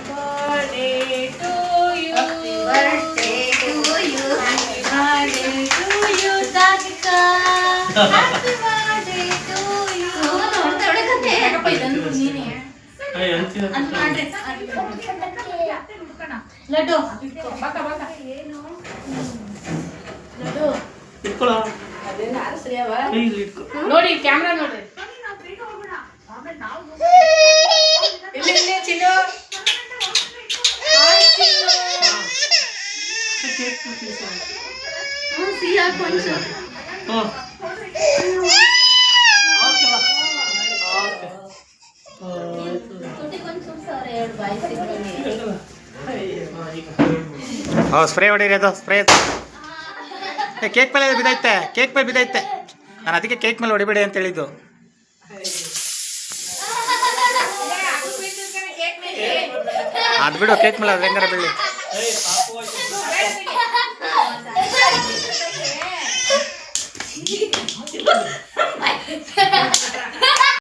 birthday to you. Happy birthday to you. Happy birthday to you, Sadika. Happy birthday to you. ಯಾಕಪ್ಪ ಇದನ್ನು ನೀನೇ ಅಂತ ಮಾಡ್ರಿ. ಲಡ್ಡು ಬಕ ಬಕ ಲಡ್ಡು ಇಟ್ಕೊಳ್ಳೋ ಅದೇನು ಆರಿಸ್ರಿಯವ ಇಲ್ಲಿ ಇಟ್ಕೊ. ನೋಡಿ ಕ್ಯಾಮ್ರಾ ನೋಡ್ರಿ ಇಲ್ಲಿ ಇಲ್ಲಿ ಚಿನ್ನು ಹಾಯ್ ಚಿನ್ನು ಕೇಕ್ ಕಟ್ ಸಿಹಿ ಹಾಕು ಒಂಚೂರು. ಹ್ಞೂ ಓಕೆ ಬಾ ಓಕೆ ತುಟಿಗೊಂಚೂರು ಸರ್ ಎರಡು ಬಾಯಿ ಸಿಗ್ತೀನಿ. ಸ್ಪ್ರೇ ಹೊಡೀರಿ ಅದು ಸ್ಪ್ರೇ ಕೇಕ್ ಮೇಲೆ ಬಿದ್ದೈತೆ ಕೇಕ್ ಮೇಲೆ ಬಿದ್ದೈತೆ ನಾನು ಅದಕ್ಕೆ ಕೇಕ್ ಮೇಲೆ ಹೊಡಿಬೇಡಿ ಅಂತ ಹೇಳಿದ್ದು ಅದು ಬಿಡು ಕೇಕ್ ಮೇಲೆ ಅದು ಹೆಂಗಾರ ಬೀಳಿ ಏಯ್ ಪಾಪು ಆಯ್ತು.